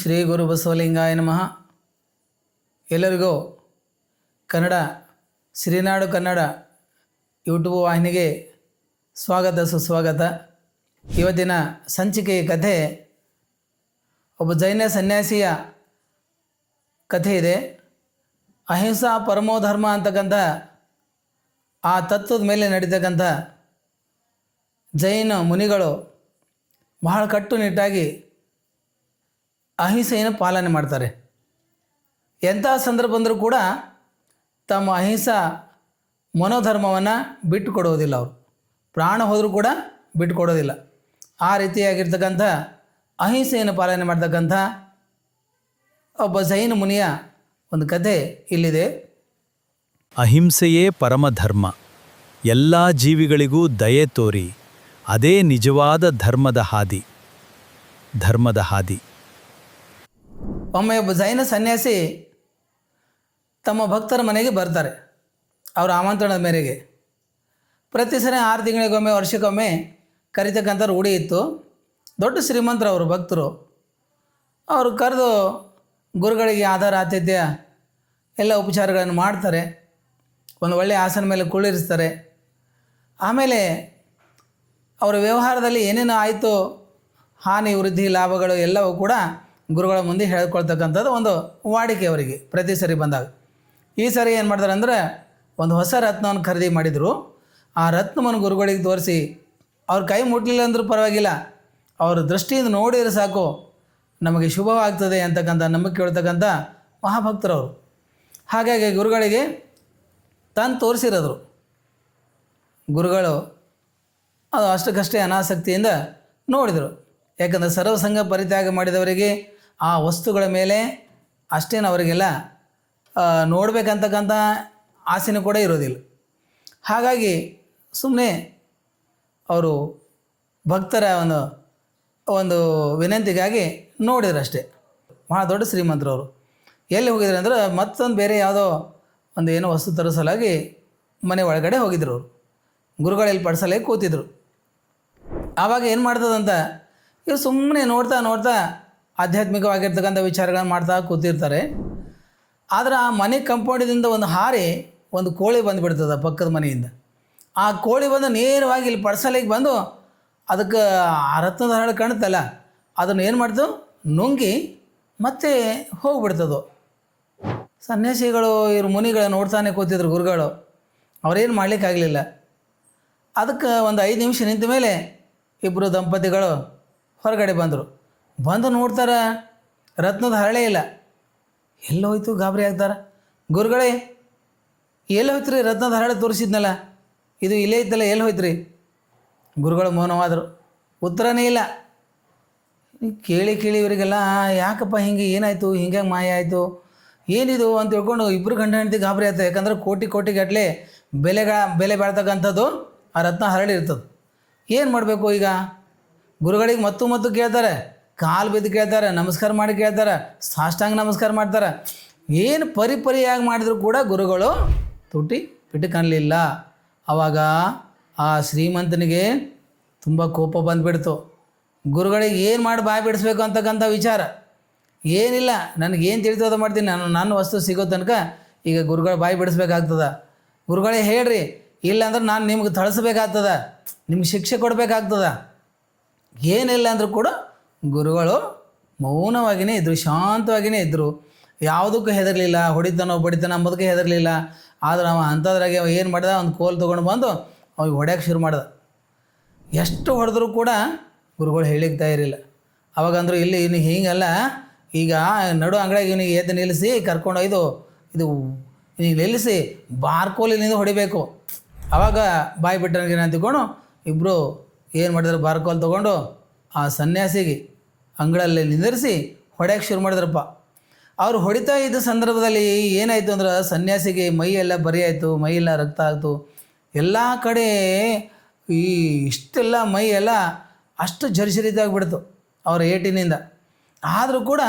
ಶ್ರೀ ಗುರು ಬಸವಲಿಂಗಾಯ ನಮಃ. ಎಲ್ಲರಿಗೂ ಕನ್ನಡ ಸಿರಿನಾಡು ಕನ್ನಡ ಯೂಟ್ಯೂಬ್ ವಾಹಿನಿಗೆ ಸ್ವಾಗತ ಸುಸ್ವಾಗತ. ಇವತ್ತಿನ ಸಂಚಿಕೆಯ ಕಥೆ ಒಬ್ಬ ಜೈನ ಸನ್ಯಾಸಿಯ ಕಥೆ ಇದೆ. ಅಹಿಂಸಾ ಪರಮೋ ಧರ್ಮ ಅಂತಕ್ಕಂಥ ಆ ತತ್ವದ ಮೇಲೆ ನಡೀತಕ್ಕಂಥ ಜೈನ ಮುನಿಗಳು ಬಹಳ ಕಟ್ಟುನಿಟ್ಟಾಗಿ ಅಹಿಂಸೆಯನ್ನು ಪಾಲನೆ ಮಾಡ್ತಾರೆ. ಎಂಥ ಸಂದರ್ಭ ಬಂದರೂ ಕೂಡ ತಮ್ಮ ಅಹಿಂಸಾ ಮನೋಧರ್ಮವನ್ನು ಬಿಟ್ಟು ಕೊಡುವುದಿಲ್ಲ. ಅವರು ಪ್ರಾಣ ಹೋದರೂ ಕೂಡ ಬಿಟ್ಟು ಕೊಡೋದಿಲ್ಲ. ಆ ರೀತಿಯಾಗಿರ್ತಕ್ಕಂಥ ಅಹಿಂಸೆಯನ್ನು ಪಾಲನೆ ಮಾಡ್ತಕ್ಕಂಥ ಒಬ್ಬ ಜೈನ ಮುನಿಯ ಒಂದು ಕಥೆ ಇಲ್ಲಿದೆ. ಅಹಿಂಸೆಯೇ ಪರಮಧರ್ಮ, ಎಲ್ಲ ಜೀವಿಗಳಿಗೂ ದಯೆ ತೋರಿ, ಅದೇ ನಿಜವಾದ ಧರ್ಮದ ಹಾದಿ. ಒಮ್ಮೆ ಒಬ್ಬ ಜೈನ ಸನ್ಯಾಸಿ ತಮ್ಮ ಭಕ್ತರ ಮನೆಗೆ ಬರ್ತಾರೆ. ಅವರ ಆಮಂತ್ರಣದ ಮೇರೆಗೆ ಪ್ರತಿ ಸಲ 6 ತಿಂಗಳಿಗೊಮ್ಮೆ ವರ್ಷಕ್ಕೊಮ್ಮೆ ಕರಿತಕ್ಕಂಥ ರೂಢಿ ಇತ್ತು. ದೊಡ್ಡ ಶ್ರೀಮಂತರು ಅವರು ಭಕ್ತರು. ಅವರು ಕರೆದು ಗುರುಗಳಿಗೆ ಆಧಾರ ಆತಿಥ್ಯ ಎಲ್ಲ ಉಪಚಾರಗಳನ್ನು ಮಾಡ್ತಾರೆ. ಒಂದು ಒಳ್ಳೆಯ ಆಸನ ಮೇಲೆ ಕುಳ್ಳಿರಿಸ್ತಾರೆ. ಆಮೇಲೆ ಅವರ ವ್ಯವಹಾರದಲ್ಲಿ ಏನೇನು ಆಯಿತು, ಹಾನಿ ವೃದ್ಧಿ ಲಾಭಗಳು ಎಲ್ಲವೂ ಕೂಡ ಗುರುಗಳ ಮುಂದೆ ಹೇಳ್ಕೊಳ್ತಕ್ಕಂಥದ್ದು ಒಂದು ವಾಡಿಕೆ ಅವರಿಗೆ ಪ್ರತಿ ಸರಿ ಬಂದಾಗ. ಈ ಸರಿ ಏನು ಮಾಡ್ತಾರೆ ಅಂದರೆ ಒಂದು ಹೊಸ ರತ್ನವನ್ನು ಖರೀದಿ ಮಾಡಿದರು. ಆ ರತ್ನವನ್ನು ಗುರುಗಳಿಗೆ ತೋರಿಸಿ ಅವ್ರ ಕೈ ಮುಟ್ಟಲಿಲ್ಲ ಅಂದರೂ ಪರವಾಗಿಲ್ಲ, ಅವ್ರ ದೃಷ್ಟಿಯಿಂದ ನೋಡಿದರೆ ಸಾಕು ನಮಗೆ ಶುಭವಾಗ್ತದೆ ಅಂತಕ್ಕಂಥ ನಂಬಿಕೆ ಇಡ್ತಕ್ಕಂಥ ಮಹಾಭಕ್ತರವರು. ಹಾಗಾಗಿ ಗುರುಗಳಿಗೆ ತಾನು ತೋರಿಸಿರೋದ್ರು. ಗುರುಗಳು ಅದು ಅಷ್ಟಕ್ಕಷ್ಟೇ ಅನಾಸಕ್ತಿಯಿಂದ ನೋಡಿದರು. ಯಾಕಂದರೆ ಸರ್ವಸಂಗ ಪರಿತ್ಯಾಗ ಮಾಡಿದವರಿಗೆ ಆ ವಸ್ತುಗಳ ಮೇಲೆ ಅಷ್ಟೇನು ಅವರಿಗೆಲ್ಲ ನೋಡಬೇಕಂತಕ್ಕಂಥ ಆಸೆನೂ ಕೂಡ ಇರೋದಿಲ್ಲ. ಹಾಗಾಗಿ ಸುಮ್ಮನೆ ಅವರು ಭಕ್ತರ ಒಂದು ವಿನಂತಿಗಾಗಿ ನೋಡಿದ್ರು ಅಷ್ಟೇ. ಭಾಳ ದೊಡ್ಡ ಶ್ರೀಮಂತರು ಅವರು. ಎಲ್ಲಿ ಹೋಗಿದ್ರು ಅಂದ್ರೆ ಮತ್ತೊಂದು ಬೇರೆ ಯಾವುದೋ ಒಂದು ಏನೋ ವಸ್ತು ತರಿಸಲಾಗಿ ಮನೆ ಒಳಗಡೆ ಹೋಗಿದ್ರು ಅವರು. ಗುರುಗಳಲ್ಲಿ ಪಡಿಸಲೇ ಕೂತಿದ್ರು. ಆವಾಗ ಏನು ಮಾಡ್ತದಂತ ಇವರು ಸುಮ್ಮನೆ ನೋಡ್ತಾ ಆಧ್ಯಾತ್ಮಿಕವಾಗಿರ್ತಕ್ಕಂಥ ವಿಚಾರಗಳನ್ನು ಮಾಡ್ತಾ ಕೂತಿರ್ತಾರೆ. ಆದರೆ ಆ ಮನೆ ಕಂಪೌಂಡಿಂದ ಒಂದು ಹಾರಿ ಒಂದು ಕೋಳಿ ಬಂದುಬಿಡ್ತದೆ ಪಕ್ಕದ ಮನೆಯಿಂದ. ಆ ಕೋಳಿ ಬಂದು ನೇರವಾಗಿ ಇಲ್ಲಿ ಪಡ್ಸಲಿಗೆ ಬಂದು ಅದಕ್ಕೆ ಆ ರತ್ನದ ಹರಳು ಕಾಣುತ್ತಲ್ಲ, ಅದನ್ನು ಏನು ಮಾಡ್ತು ನುಂಗಿ ಮತ್ತೆ ಹೋಗ್ಬಿಡ್ತದು. ಸನ್ಯಾಸಿಗಳು ಇವ್ರ ಮುನಿಗಳು ನೋಡ್ತಾನೆ ಕೂತಿದ್ರು ಗುರುಗಳು. ಅವರೇನು ಮಾಡಲಿಕ್ಕಾಗಲಿಲ್ಲ. ಅದಕ್ಕೆ ಒಂದು 5 ನಿಮಿಷ ನಿಂತ ಮೇಲೆ ಇಬ್ಬರು ದಂಪತಿಗಳು ಹೊರಗಡೆ ಬಂದು ನೋಡ್ತಾರೆ, ರತ್ನದ ಹರಳೇ ಇಲ್ಲ. ಎಲ್ಲಿ ಹೋಯ್ತು ಗಾಬರಿ ಆಗ್ತಾರೆ. ಗುರುಗಳೇ ಎಲ್ಲಿ ಹೋಯ್ತು ರೀ, ರತ್ನದ ಹರಳೆ ತೋರಿಸಿದ್ನಲ್ಲ, ಇದು ಇಲ್ಲೇ ಇತ್ತಲ್ಲ, ಎಲ್ಲಿ ಹೋಯ್ತು ರೀ? ಗುರುಗಳು ಮೌನವಾದರು. ಉತ್ತರನೇ ಇಲ್ಲ. ಕೇಳಿ ಇವರಿಗೆಲ್ಲ ಯಾಕಪ್ಪ ಹಿಂಗೆ ಏನಾಯಿತು, ಹಿಂಗೆ ಮಾಯ ಆಯಿತು, ಏನಿದು ಅಂತ ತಿಳ್ಕೊಂಡು ಇಬ್ಬರು ಗಂಡ ಹೆಂಡತಿ ಗಾಬರಿ ಆಗ್ತದೆ. ಯಾಕಂದ್ರೆ ಕೋಟಿಗಟ್ಟಲೆ ಬೆಲೆ ಬಾಳ್ತಕ್ಕಂಥದ್ದು ಆ ರತ್ನ ಹರಳಿ ಇರ್ತದೆ. ಏನು ಮಾಡಬೇಕು ಈಗ? ಗುರುಗಳಿಗೆ ಮತ್ತು ಕೇಳ್ತಾರೆ, ಕಾಲು ಬಿದ್ದು ಕೇಳ್ತಾರೆ, ನಮಸ್ಕಾರ ಮಾಡಿ ಕೇಳ್ತಾರೆ, ಸಾಷ್ಟಾಂಗ ನಮಸ್ಕಾರ ಮಾಡ್ತಾರೆ. ಏನು ಪರಿಯಾಗಿ ಮಾಡಿದರೂ ಕೂಡ ಗುರುಗಳು ತುಟಿ ಪಿಟ್ಟು ಕಾಣಲಿಲ್ಲ. ಆವಾಗ ಆ ಶ್ರೀಮಂತನಿಗೆ ತುಂಬ ಕೋಪ ಬಂದುಬಿಡ್ತು. ಗುರುಗಳಿಗೆ ಏನು ಮಾಡಿ ಬಾಯಿ ಬಿಡಿಸ್ಬೇಕು ಅಂತಕ್ಕಂಥ ವಿಚಾರ ಏನಿಲ್ಲ, ನನಗೇನು ತಿಳಿತದ ಮಾಡ್ತೀನಿ, ನನ್ನ ವಸ್ತು ಸಿಗೋ ತನಕ ಈಗ ಗುರುಗಳು ಬಾಯಿ ಬಿಡಿಸ್ಬೇಕಾಗ್ತದ. ಗುರುಗಳೇ ಹೇಳ್ರಿ, ಇಲ್ಲಾಂದ್ರೆ ನಾನು ನಿಮ್ಗೆ ಥಳಿಸ್ಬೇಕಾಗ್ತದ, ನಿಮ್ಗೆ ಶಿಕ್ಷೆ ಕೊಡಬೇಕಾಗ್ತದ. ಏನಿಲ್ಲ ಅಂದರೂ ಕೂಡ ಗುರುಗಳು ಮೌನವಾಗಿಯೇ ಇದ್ದರು, ಶಾಂತವಾಗಿಯೇ ಇದ್ದರು. ಯಾವುದಕ್ಕೂ ಹೆದರಲಿಲ್ಲ. ಹೊಡಿತಾನೋ ಬಡಿತಾನೋ ಅಂಬೋದಕ್ಕೆ ಹೆದರಲಿಲ್ಲ. ಆದ್ರೆ ಅವ ಅಂಥದ್ರಾಗೆ ಏನು ಮಾಡ್ದ, ಒಂದು ಕೋಲು ತೊಗೊಂಡು ಬಂದು ಅವ್ರಿಗೆ ಹೊಡ್ಯೋಕ್ಕೆ ಶುರು ಮಾಡ್ದ. ಎಷ್ಟು ಹೊಡೆದ್ರೂ ಕೂಡ ಗುರುಗಳು ಹೇಳಿಕ್ಕೆ ತಯಾರಿಲ್ಲ. ಅವಾಗಂದ್ರು ಇಲ್ಲಿ ಇನ್ನು ಹೀಗಲ್ಲ, ಈಗ ನಡು ಅಂಗಡಿಯಾಗ ಇವನಿಗೆ ಎದ್ದು ನಿಲ್ಲಿಸಿ ಕರ್ಕೊಂಡೊಯ್ದು ಇದು ಈಗ ನಿಲ್ಲಿಸಿ ಬಾರ್ಕೋಲಿನಿಂದ ಹೊಡಿಬೇಕು. ಆವಾಗ ಬಾಯಿ ಬಿಟ್ಟನಿಗೆ ಅಂತಿಕೊಂಡು ಇಬ್ಬರು ಏನು ಮಾಡಿದ್ರು, ಬಾರ್ಕೋಲ್ ತೊಗೊಂಡು ಆ ಸನ್ಯಾಸಿಗೆ ಅಂಗಳಲ್ಲಿ ನಿಂದಿರಿಸಿ ಹೊಡ್ಯೋಕ್ಕೆ ಶುರು ಮಾಡಿದ್ರಪ್ಪ. ಅವರು ಹೊಡಿತಾ ಇದ್ದ ಸಂದರ್ಭದಲ್ಲಿ ಏನಾಯಿತು ಅಂದ್ರೆ ಸನ್ಯಾಸಿಗೆ ಮೈಯೆಲ್ಲ ಬರಿ ಆಯಿತು, ಮೈಯೆಲ್ಲ ರಕ್ತ ಆಯಿತು. ಎಲ್ಲ ಕಡೆ ಇಷ್ಟೆಲ್ಲ ಮೈಯೆಲ್ಲ ಅಷ್ಟು ಜರ್ಜರಿತಾಗಿಬಿಡ್ತು ಅವರ ಏಟಿನಿಂದ. ಆದರೂ ಕೂಡ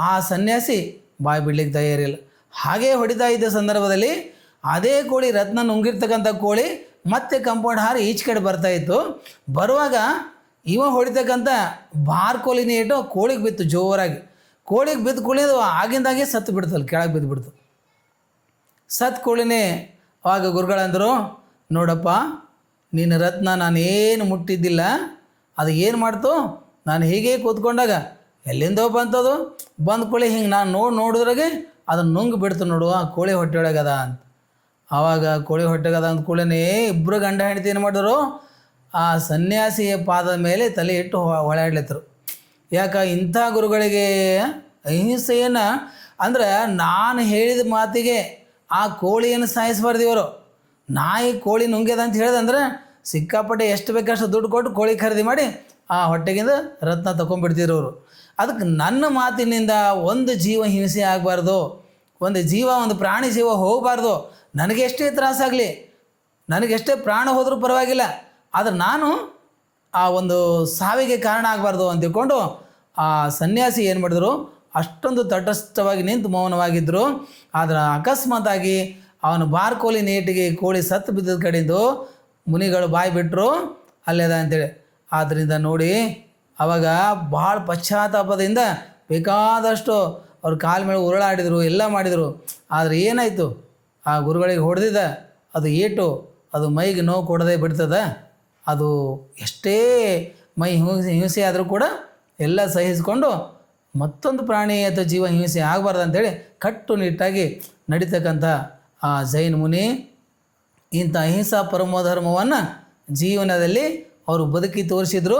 ಆ ಸನ್ಯಾಸಿ ಬಾಯಿ ಬಿಡ್ಲಿಕ್ಕೆ ತಯಾರಿಲ್ಲ. ಹಾಗೇ ಹೊಡಿತಾ ಇದ್ದ ಸಂದರ್ಭದಲ್ಲಿ ಅದೇ ಕೋಳಿ, ರತ್ನ ನುಂಗಿರ್ತಕ್ಕಂಥ ಕೋಳಿ ಮತ್ತೆ ಕಂಪೌಂಡ್ ಹಾರಿ ಈಚೆ ಕಡೆ ಬರ್ತಾಯಿತ್ತು. ಬರುವಾಗ ಇವ ಹೊಡಿತಕ್ಕಂಥ ಬಾರ್ಕೋಲಿನ ಏಟು ಕೋಳಿಗೆ ಬಿತ್ತು ಜೋರಾಗಿ. ಕೋಳಿಗೆ ಬಿದ್ದು ಕೂಡಲೇ ಅದು ಆಗಿಂದಾಗೆ ಸತ್ತು ಬಿಡ್ತಲ್ಲ, ಕೆಳಗೆ ಬಿದ್ದು ಬಿಡ್ತು. ಸತ್ತು ಕೂಡಲೇ ಆವಾಗ ಗುರುಗಳಂದರು, ನೋಡಪ್ಪ ನಿನ್ನ ರತ್ನ ನಾನೇನು ಮುಟ್ಟಿದ್ದಿಲ್ಲ, ಅದು ಏನು ಮಾಡ್ತು, ನಾನು ಹೀಗೆ ಕೂತ್ಕೊಂಡಾಗ ಎಲ್ಲಿಂದೋ ಬಂತದು, ಬಂದ ಕೂಡಲೇ ಹಿಂಗೆ ನಾನು ನೋಡಿದ್ರಾಗೆ ಅದನ್ನು ನುಂಗಿ ಬಿಡ್ತು ನೋಡು, ಆ ಕೋಳಿ ಹೊಟ್ಟೆ ಒಳಗದ ಅಂತ. ಆವಾಗ ಕೋಳಿ ಹೊಟ್ಟೆಗದ ಅಂದ ಕೂಡಲೇ ಇಬ್ಬರು ಗಂಡ ಹೆಂಡತಿ ಏನು ಮಾಡಿದ್ರು, ಆ ಸನ್ಯಾಸಿಯ ಪಾದದ ಮೇಲೆ ತಲೆ ಇಟ್ಟು ಹೊಳೆಯಾಡ್ಲತ್ತರು. ಯಾಕೆ ಇಂಥ ಗುರುಗಳಿಗೆ ಅಹಿಂಸೆಯನ್ನು ಅಂದ್ರೆ ನಾನು ಹೇಳಿದ ಮಾತಿಗೆ ಆ ಕೋಳಿಯನ್ನು ಸಾಯಿಸಬಾರ್ದು ಇವರು. ನಾಯಿ ಕೋಳಿ ನುಂಗ್ಯದ ಅಂತ ಹೇಳಿದಂದ್ರೆ ಸಿಕ್ಕಾಪಟ್ಟೆ ಎಷ್ಟು ಬೇಕಷ್ಟು ದುಡ್ಡು ಕೊಟ್ಟು ಕೋಳಿ ಖರೀದಿ ಮಾಡಿ ಆ ಹೊಟ್ಟೆಗಿಂದ ರತ್ನ ತಗೊಂಡ್ಬಿಡ್ತಿದ್ರು ಅವರು. ಅದಕ್ಕೆ ನನ್ನ ಮಾತಿನಿಂದ ಒಂದು ಜೀವ ಹಿಂಸೆ ಆಗಬಾರ್ದು, ಒಂದು ಜೀವ, ಒಂದು ಪ್ರಾಣಿ ಜೀವ ಹೋಗಬಾರ್ದು. ನನಗೆ ಎಷ್ಟೇ ತ್ರಾಸಾಗಲಿ, ನನಗೆಷ್ಟೇ ಪ್ರಾಣ ಹೋದರೂ ಪರವಾಗಿಲ್ಲ, ಆದರೆ ನಾನು ಆ ಒಂದು ಸಾವಿಗೆ ಕಾರಣ ಆಗಬಾರ್ದು ಅಂತ ತಿಳ್ಕೊಂಡು ಆ ಸನ್ಯಾಸಿ ಏನು ಮಾಡಿದ್ರು, ಅಷ್ಟೊಂದು ತಟಸ್ಥವಾಗಿ ನಿಂತು ಮೌನವಾಗಿದ್ದರು. ಆದರೆ ಅಕಸ್ಮಾತಾಗಿ ಅವನು ಬಾರ್ಕೋಲಿ ನೇಟಿಗೆ ಕೋಳಿ ಸತ್ತು ಬಿದ್ದದ ಕಡೆಯಿಂದ ಮುನಿಗಳು ಬಾಯಿ ಬಿಟ್ಟರು ಅಲ್ಲೇದ ಅಂತೇಳಿ. ಆದ್ದರಿಂದ ನೋಡಿ ಅವಾಗ ಭಾಳ ಪಶ್ಚಾತ್ತಾಪದಿಂದ ಬೇಕಾದಷ್ಟು ಅವ್ರ ಕಾಲ ಮೇಲೆ ಉರುಳಾಡಿದರು, ಎಲ್ಲ ಮಾಡಿದರು. ಆದರೆ ಏನಾಯಿತು, ಆ ಗುರುಗಳಿಗೆ ಹೊಡೆದಿದ್ದ ಅದು ಏಟು ಅದು ಮೈಗೆ ನೋವು ಕೊಡದೆ ಬಿಡ್ತದ. ಅದು ಎಷ್ಟೇ ಮೈ ಹಿಂಸೆ ಆದರೂ ಕೂಡ ಎಲ್ಲ ಸಹಿಸಿಕೊಂಡು ಮತ್ತೊಂದು ಪ್ರಾಣಿ ಅಥವಾ ಜೀವ ಹಿಂಸೆ ಆಗಬಾರ್ದು ಅಂಥೇಳಿ ಕಟ್ಟುನಿಟ್ಟಾಗಿ ನಡೀತಕ್ಕಂಥ ಆ ಜೈನ ಮುನಿ ಇಂಥ ಅಹಿಂಸಾ ಪರಮೋಧರ್ಮವನ್ನು ಜೀವನದಲ್ಲಿ ಅವರು ಬದುಕಿ ತೋರಿಸಿದರು.